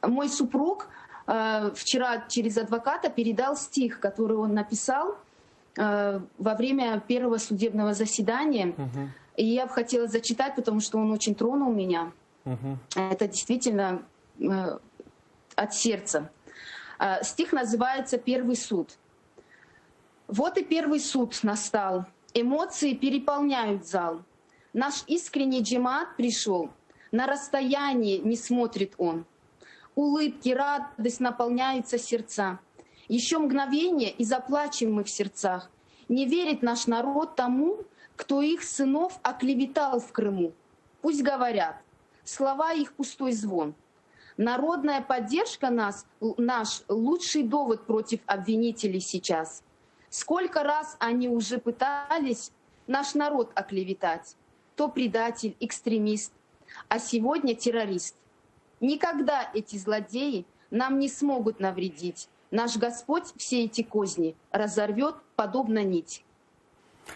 Мой супруг вчера через адвоката передал стих, который он написал во время первого судебного заседания. И я бы хотела зачитать, потому что он очень тронул меня. Это действительно от сердца. Стих называется «Первый суд». «Вот и первый суд настал, эмоции переполняют зал. Наш искренний джемаат пришел, на расстоянии не смотрит он. Улыбки, радость наполняются сердца. Еще мгновение, и заплачем мы в сердцах. Не верит наш народ тому, кто их сынов оклеветал в Крыму. Пусть говорят, слова их пустой звон. Народная поддержка наш лучший довод против обвинителей сейчас. Сколько раз они уже пытались наш народ оклеветать. То предатель, экстремист, а сегодня террорист. Никогда эти злодеи нам не смогут навредить. Наш Господь все эти козни разорвет, подобно нить.